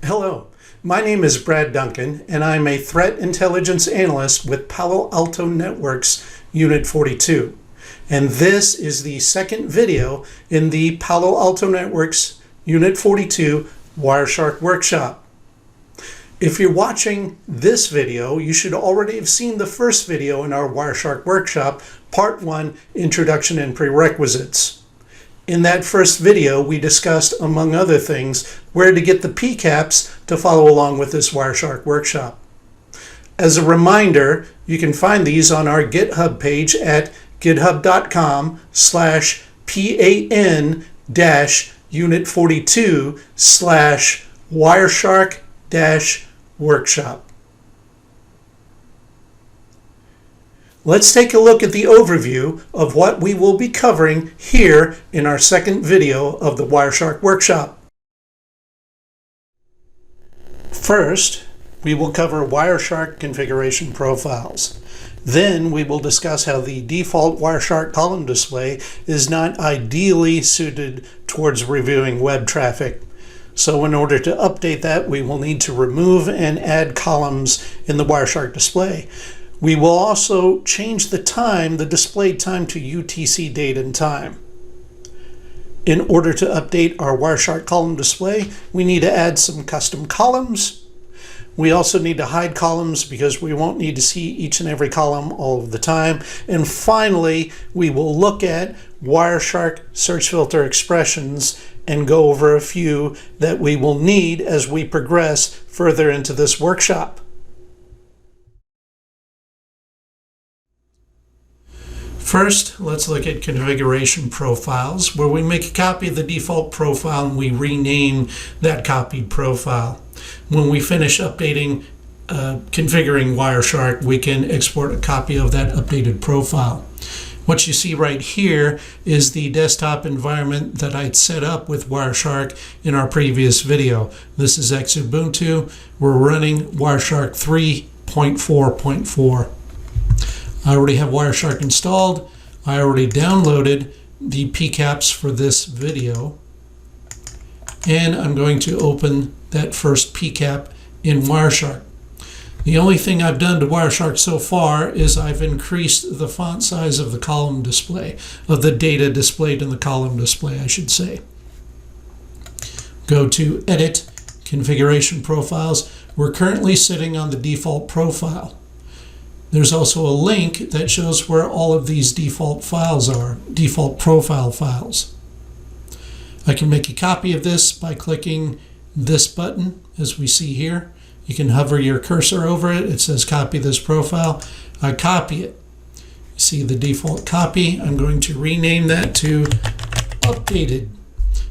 Hello, my name is Brad Duncan, and I'm a threat intelligence analyst with Palo Alto Networks Unit 42. And this is the second video in the Palo Alto Networks Unit 42 Wireshark workshop. If you're watching this video, you should already have seen the first video in our Wireshark workshop, Part 1, Introduction and Prerequisites. In that first video, we discussed, among other things, where to get the PCAPs to follow along with this Wireshark workshop. As a reminder, you can find these on our GitHub page at github.com/pan-unit42/Wireshark-workshop. Let's take a look at the overview of what we will be covering here in our second video of the Wireshark workshop. First, we will cover Wireshark configuration profiles. Then we will discuss how the default Wireshark column display is not ideally suited towards reviewing web traffic. So in order to update that, we will need to remove and add columns in the Wireshark display. We will also change the display time to UTC date and time. In order to update our Wireshark column display, we need to add some custom columns. We also need to hide columns because we won't need to see each and every column all of the time. And finally, we will look at Wireshark search filter expressions and go over a few that we will need as we progress further into this workshop. First, let's look at configuration profiles, where we make a copy of the default profile and we rename that copied profile. When we finish updating, configuring Wireshark, we can export a copy of that updated profile. What you see right here is the desktop environment that I'd set up with Wireshark in our previous video. This is Ubuntu. We're running Wireshark 3.4.4. I already have Wireshark installed. I already downloaded the PCAPs for this video. And I'm going to open that first PCAP in Wireshark. The only thing I've done to Wireshark so far is I've increased the font size of the column display, of the data displayed in the column display, I should say. Go to Edit, Configuration Profiles. We're currently sitting on the default profile. There's also a link that shows where all of these default files are, default profile files. I can make a copy of this by clicking this button, as we see here. You can hover your cursor over it. It says copy this profile. I copy it. You see the default copy. I'm going to rename that to updated.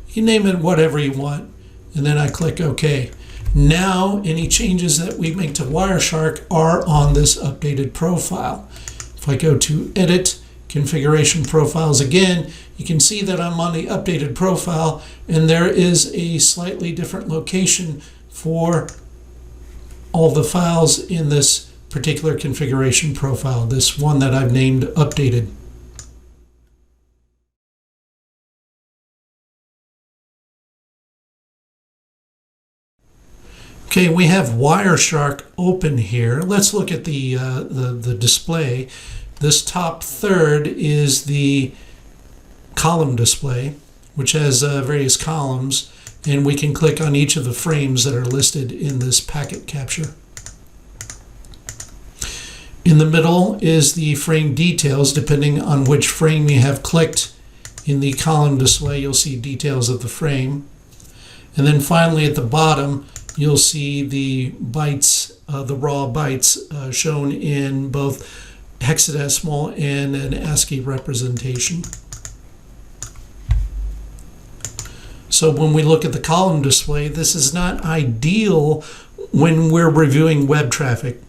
You can name it whatever you want, and then I click OK. Now, any changes that we make to Wireshark are on this updated profile. If I go to Edit, Configuration Profiles again, you can see that I'm on the updated profile, and there is a slightly different location for all the files in this particular configuration profile, this one that I've named Updated. Okay, we have Wireshark open here. Let's look at the display. This top third is the column display, which has various columns, and we can click on each of the frames that are listed in this packet capture. In the middle is the frame details. Depending on which frame you have clicked in the column display, you'll see details of the frame. And then finally at the bottom, you'll see the bytes, the raw bytes shown in both hexadecimal and an ASCII representation. So when we look at the column display, this is not ideal when we're reviewing web traffic.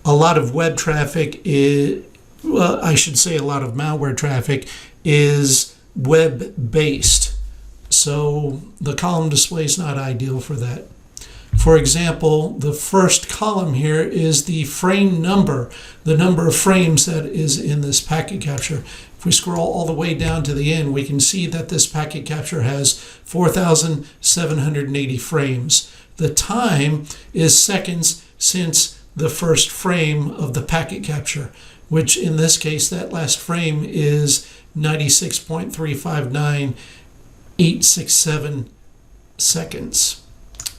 A lot of web traffic is, well, I should say a lot of malware traffic is web-based. So the column display is not ideal for that. For example, the first column here is the frame number, the number of frames that is in this packet capture. If we scroll all the way down to the end, we can see that this packet capture has 4,780 frames. The time is seconds since the first frame of the packet capture, which in this case, that last frame is 96.359867 seconds.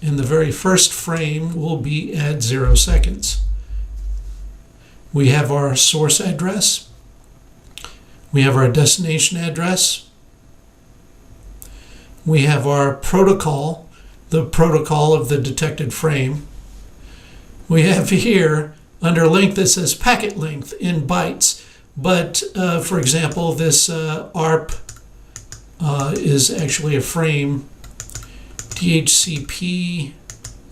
And the very first frame will be at 0 seconds. We have our source address. We have our destination address. We have our protocol, the protocol of the detected frame. We have here under length that says packet length in bytes, but for example, this ARP is actually a frame. DHCP,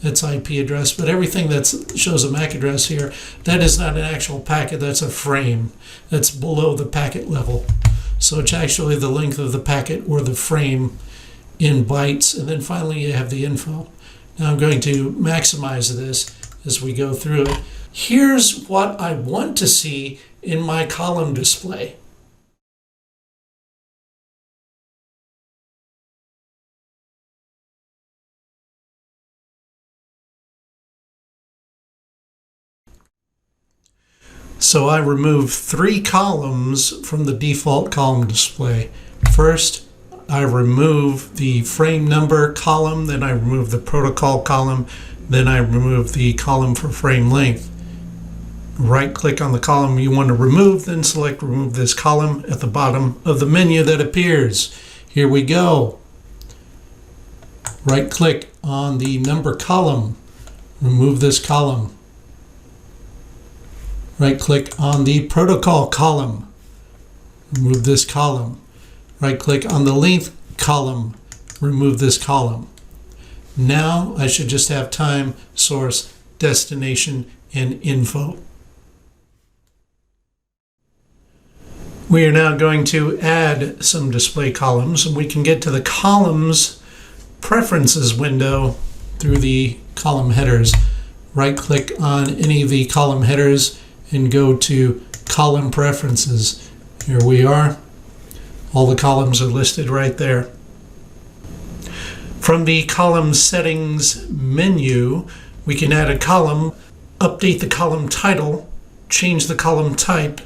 that's IP address, but everything that shows a MAC address here, that is not an actual packet, that's a frame. That's below the packet level. So it's actually the length of the packet or the frame in bytes, and then finally you have the info. Now I'm going to maximize this as we go through it. Here's what I want to see in my column display. So I remove 3 columns from the default column display. First, I remove the frame number column, then I remove the protocol column, then I remove the column for frame length. Right-click on the column you want to remove, then select Remove this column at the bottom of the menu that appears. Here we go. Right-click on the number column, remove this column. Right-click on the protocol column, remove this column. Right-click on the length column, remove this column. Now I should just have time, source, destination, and info. We are now going to add some display columns, and we can get to the columns preferences window through the column headers. Right-click on any of the column headers and go to column preferences. Here we are. All the columns are listed right there. From the column settings menu, we can add a column, update the column title, change the column type,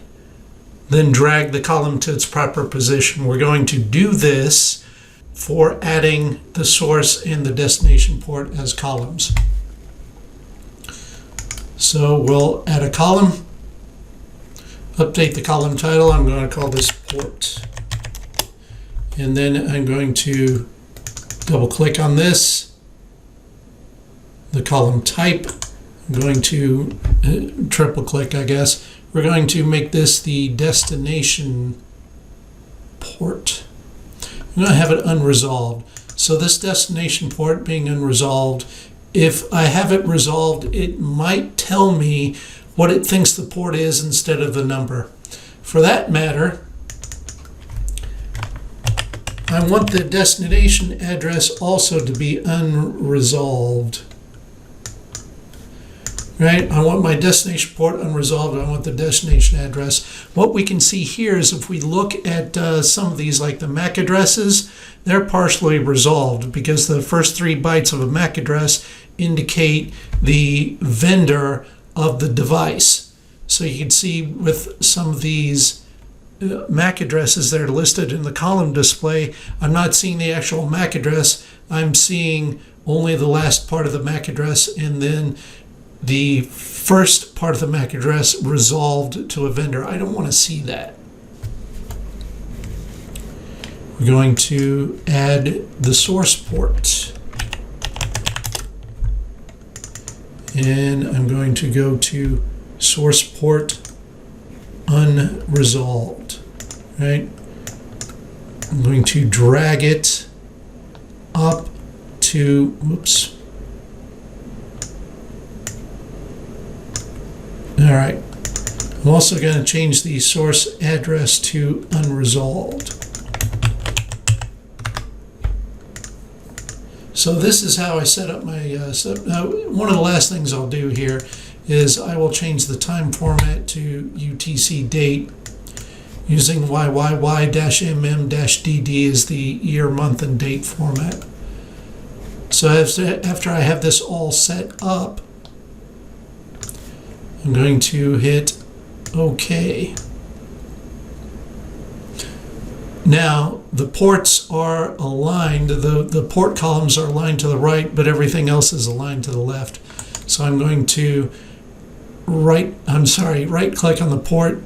then drag the column to its proper position. We're going to do this for adding the source and the destination port as columns. So we'll add a column, update the column title. I'm going to call this port. And then I'm going to double click on this, the column type. I'm going to triple click, I guess. We're going to make this the destination port. I'm going to have it unresolved. So this destination port being unresolved, if I have it resolved, it might tell me what it thinks the port is instead of the number. For that matter, I want the destination address also to be unresolved. Right? I want my destination port unresolved. I want the destination address. What we can see here is if we look at some of these, like the MAC addresses, they're partially resolved because the first 3 bytes of a MAC address indicate the vendor of the device. So you can see with some of these MAC addresses that are listed in the column display, I'm not seeing the actual MAC address. I'm seeing only the last part of the MAC address and then the first part of the MAC address resolved to a vendor. I don't want to see that. We're going to add the source port. And I'm going to go to source port unresolved, right? I'm going to drag it up to, whoops. All right. I'm also going to change the source address to unresolved. So this is how I set up my setup. Now, one of the last things I'll do here is I will change the time format to UTC date using YYY-MM-DD as the year, month, and date format. So after I have this all set up, I'm going to hit OK. Now the ports are aligned, the port columns are aligned to the right, but everything else is aligned to the left. So I'm going to right click on the port.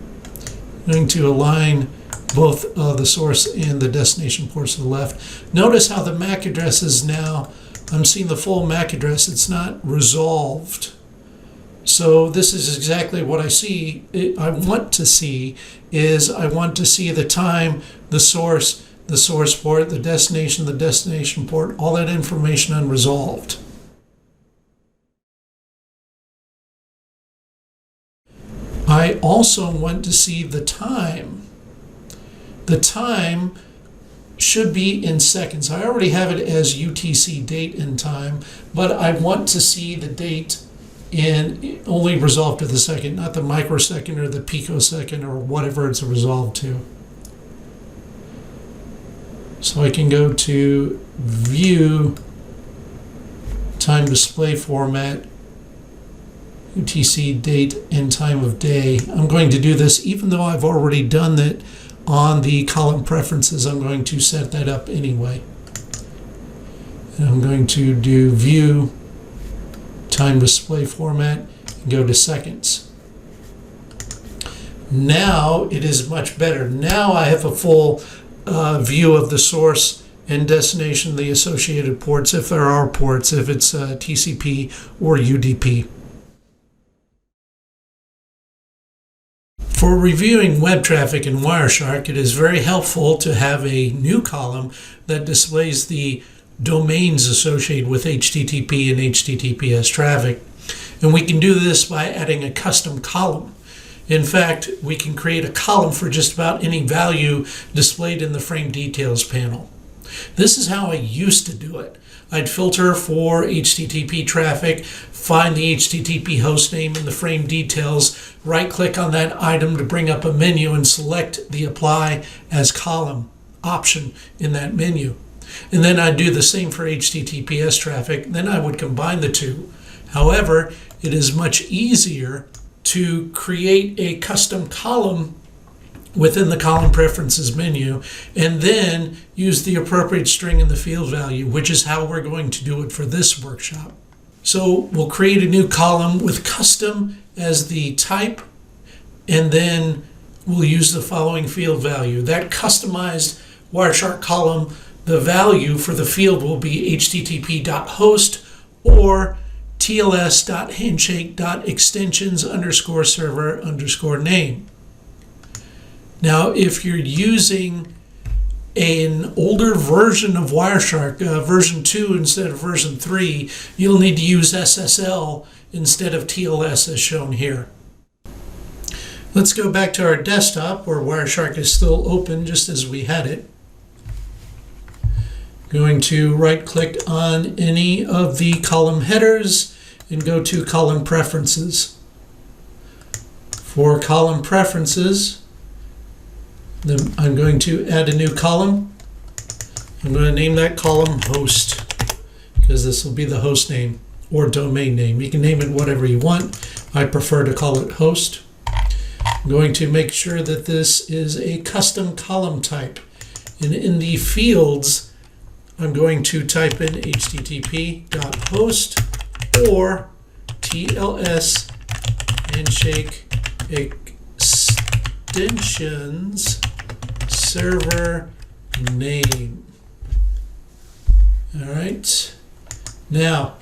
I'm going to align both the source and the destination ports to the left. Notice how the MAC address is now, I'm seeing the full MAC address, it's not resolved. So this is exactly what I see. I want to see the time, the source port, the destination port, all that information unresolved. I also want to see the time. The time should be in seconds. I already have it as UTC date and time, but I want to see the date in only resolved to the second, not the microsecond or the picosecond or whatever it's resolved to. So I can go to View, Time Display Format, UTC date and time of day. I'm going to do this even though I've already done that on the column preferences. I'm going to set that up anyway. And I'm going to do View, Time Display Format, and go to seconds. Now it is much better. Now I have a full view of the source and destination, the associated ports, if there are ports, if it's TCP or UDP. For reviewing web traffic in Wireshark, it is very helpful to have a new column that displays the domains associated with HTTP and HTTPS traffic. And we can do this by adding a custom column. In fact, we can create a column for just about any value displayed in the frame details panel. This is how I used to do it. I'd filter for HTTP traffic, find the HTTP host name in the frame details, right-click on that item to bring up a menu and select the Apply as Column option in that menu. And then I'd do the same for HTTPS traffic. Then I would combine the two. However, it is much easier to create a custom column within the column preferences menu and then use the appropriate string in the field value, which is how we're going to do it for this workshop. So we'll create a new column with custom as the type, and then we'll use the following field value. That customized Wireshark column, the value for the field will be http.host or tls.handshake.extensions_server_name. Now, if you're using an older version of Wireshark, version 2 instead of version 3, you'll need to use SSL instead of TLS as shown here. Let's go back to our desktop where Wireshark is still open just as we had it. Going to right-click on any of the column headers and go to column preferences. For column preferences, then I'm going to add a new column. I'm going to name that column host because this will be the host name or domain name. You can name it whatever you want. I prefer to call it host. I'm going to make sure that this is a custom column type. And in the fields, I'm going to type in http.host or TLS handshake extensions server name. All right. Now,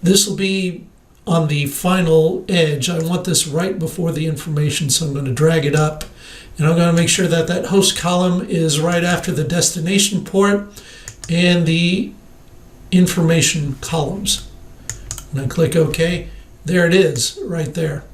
this will be on the final edge. I want this right before the information, so I'm going to drag it up. And I'm going to make sure that that host column is right after the destination port and the information columns. And I click OK. There it is, right there.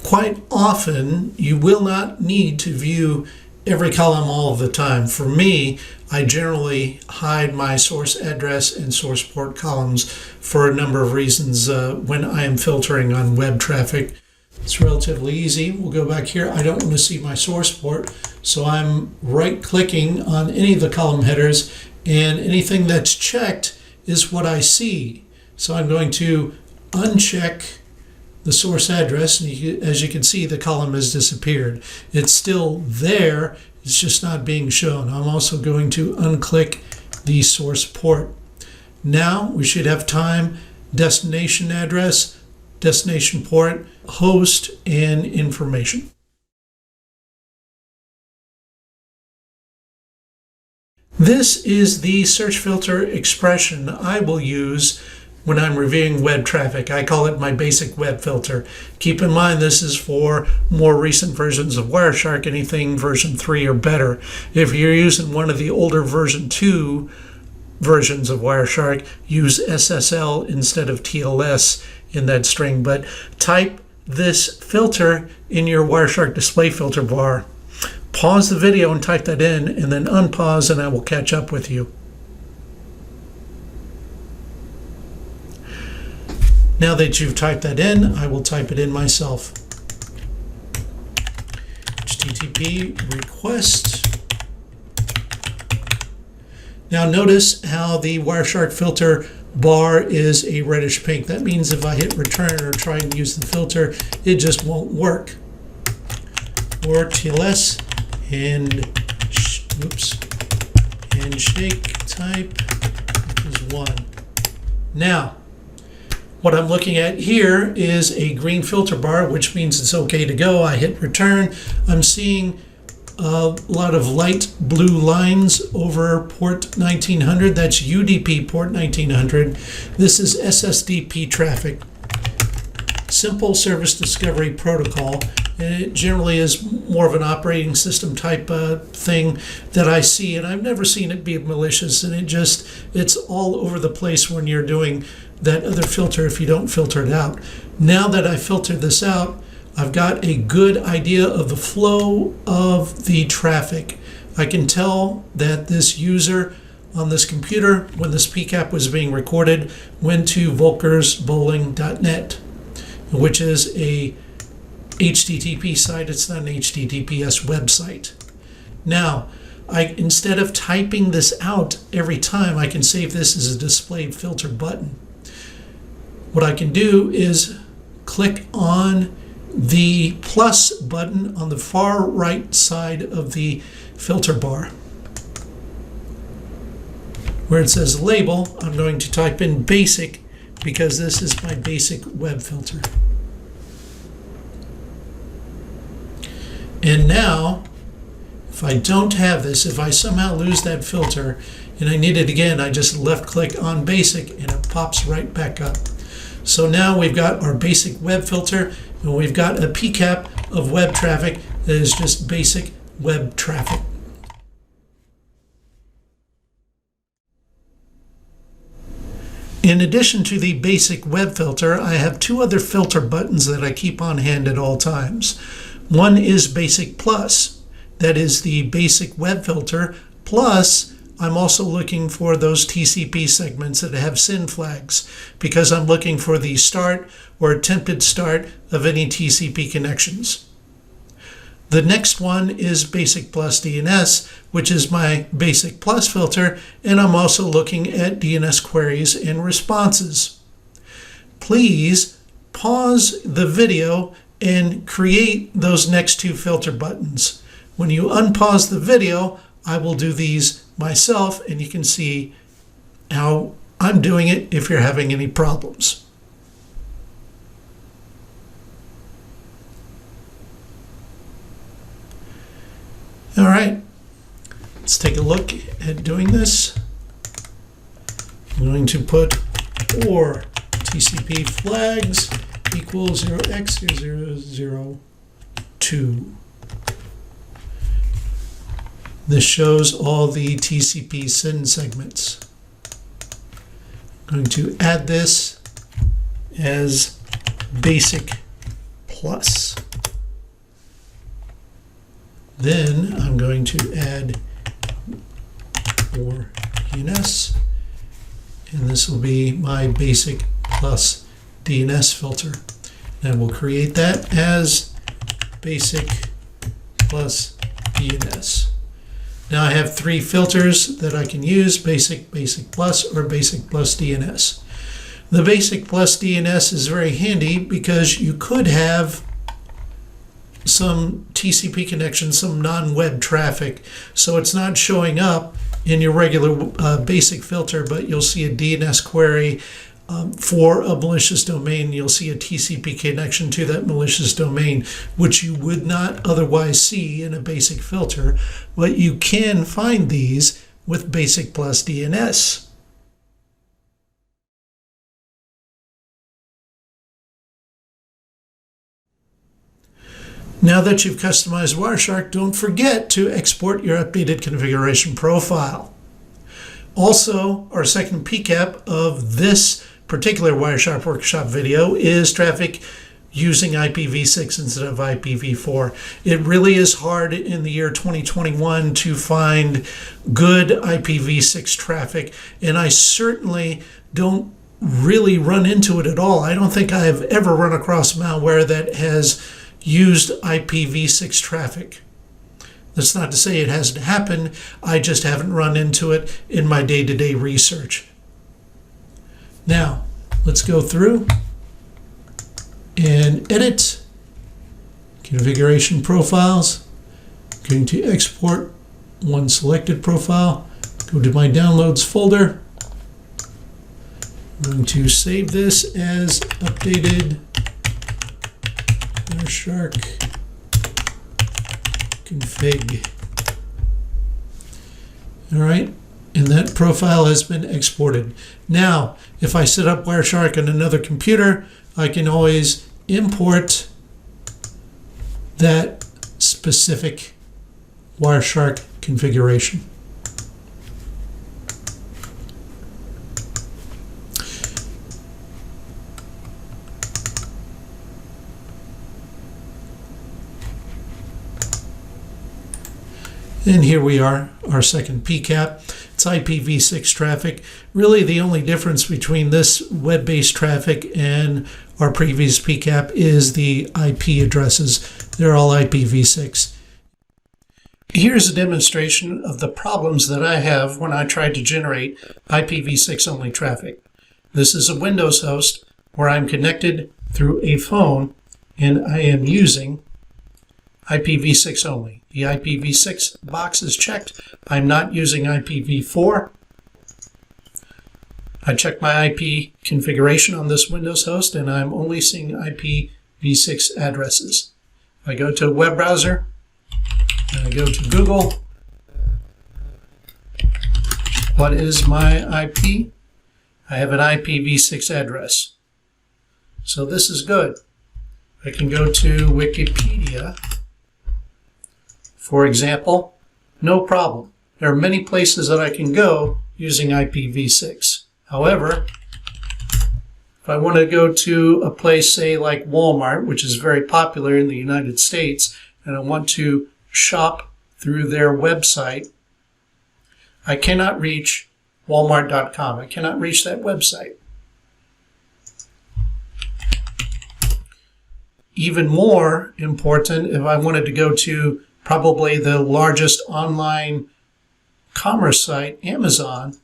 Quite often, you will not need to view every column all of the time. For me, I generally hide my source address and source port columns for a number of reasons when I am filtering on web traffic. It's relatively easy. We'll go back here. I don't want to see my source port, so I'm right-clicking on any of the column headers, and anything that's checked is what I see. So I'm going to uncheck the source address, and as you can see, the column has disappeared. It's still there, it's just not being shown. I'm also going to unclick the source port. Now we should have time, destination address, destination port, host, and information. This is the search filter expression I will use when I'm reviewing web traffic. I call it my basic web filter. Keep in mind this is for more recent versions of Wireshark, anything version 3 or better. If you're using one of the older version 2 versions of Wireshark, use SSL instead of TLS in that string. But type this filter in your Wireshark display filter bar. Pause the video and type that in, and then unpause, and I will catch up with you. Now that you've typed that in, I will type it in myself. HTTP request. Now notice how the Wireshark filter bar is a reddish pink. That means if I hit return or try and use the filter, it just won't work. Or TLS handshake type is 1. Now, what I'm looking at here is a green filter bar, which means it's okay to go. I hit return. I'm seeing a lot of light blue lines over port 1900. That's UDP port 1900. This is SSDP traffic. Simple Service Discovery Protocol. And it generally is more of an operating system type thing that I see, and I've never seen it be malicious, and it's all over the place when you're doing that other filter if you don't filter it out. Now that I filtered this out, I've got a good idea of the flow of the traffic. I can tell that this user on this computer, when this PCAP was being recorded, went to volkersbowling.net, which is a HTTP site. It's not an HTTPS website. Now, instead of typing this out every time, I can save this as a displayed filter button. What I can do is click on the plus button on the far right side of the filter bar. Where it says label, I'm going to type in basic because this is my basic web filter. And now, if I don't have this, if I somehow lose that filter and I need it again, I just left click on basic and it pops right back up. So now we've got our basic web filter, and we've got a PCAP of web traffic that is just basic web traffic. In addition to the basic web filter, I have two other filter buttons that I keep on hand at all times. One is Basic Plus. That is the basic web filter. Plus, I'm also looking for those TCP segments that have SYN flags because I'm looking for the start or attempted start of any TCP connections. The next one is Basic Plus DNS, which is my Basic Plus filter, and I'm also looking at DNS queries and responses. Please pause the video and create those next two filter buttons. When you unpause the video, I will do these myself, and you can see how I'm doing it if you're having any problems. All right, let's take a look at doing this. I'm going to put or TCP flags equals 0x0002. This shows all the TCP SYN segments. I'm going to add this as Basic Plus. Then I'm going to add for DNS, and this will be my Basic Plus DNS filter. And we'll create that as basic plus DNS. Now I have three filters that I can use: basic, basic plus, or basic plus DNS. The basic plus DNS is very handy because you could have some TCP connection, some non-web traffic, so it's not showing up in your regular basic filter, but you'll see a DNS query for a malicious domain. You'll see a TCP connection to that malicious domain, which you would not otherwise see in a basic filter, but you can find these with basic plus DNS. Now that you've customized Wireshark, don't forget to export your updated configuration profile. Also, our second PCAP of this particular Wireshark workshop video is traffic using IPv6 instead of IPv4. It really is hard in the year 2021 to find good IPv6 traffic, and I certainly don't really run into it at all. I don't think I have ever run across malware that has used IPv6 traffic. That's not to say it hasn't happened, I just haven't run into it in my day-to-day research. Now, let's go through and edit configuration profiles. I'm going to export one selected profile, go to my downloads folder. I'm going to save this as updated Wireshark config. All right, and that profile has been exported. Now, if I set up Wireshark on another computer, I can always import that specific Wireshark configuration. And here we are, our second PCAP. It's IPv6 traffic. Really, the only difference between this web-based traffic and our previous PCAP is the IP addresses. They're all IPv6. Here's a demonstration of the problems that I have when I try to generate IPv6 only traffic. This is a Windows host where I'm connected through a phone and I am using IPv6 only. The IPv6 box is checked. I'm not using IPv4. I check my IP configuration on this Windows host and I'm only seeing IPv6 addresses. I go to a web browser and I go to Google. What is my IP? I have an IPv6 address. So this is good. I can go to Wikipedia, for example, no problem. There are many places that I can go using IPv6. However, if I want to go to a place, say like Walmart, which is very popular in the United States, and I want to shop through their website, I cannot reach Walmart.com. I cannot reach that website. Even more important, if I wanted to go to probably the largest online commerce site, Amazon,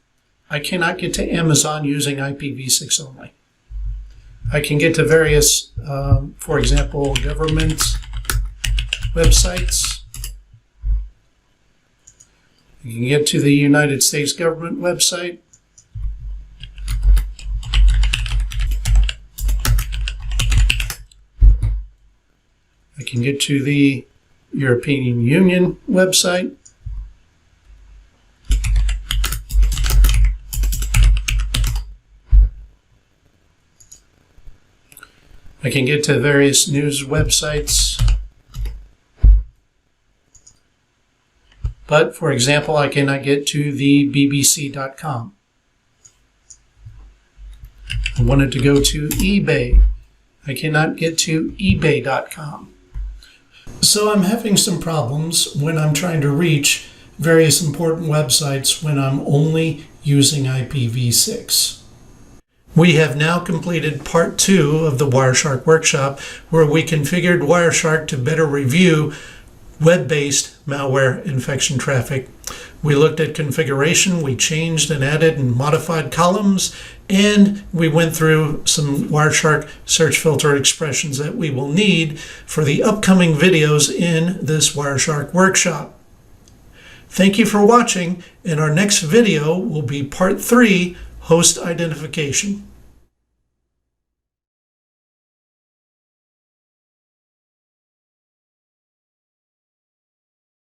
I cannot get to Amazon using IPv6 only. I can get to various, for example, government websites. You can get to the United States government website. I can get to the European Union website. I can get to various news websites. But, for example, I cannot get to the BBC.com. I wanted to go to eBay. I cannot get to eBay.com. So I'm having some problems when I'm trying to reach various important websites when I'm only using IPv6. We have now completed part 2 of the Wireshark workshop, where we configured Wireshark to better review web-based malware infection traffic. We looked at configuration, we changed and added and modified columns, and we went through some Wireshark search filter expressions that we will need for the upcoming videos in this Wireshark workshop. Thank you for watching, and our next video will be part 3, host identification.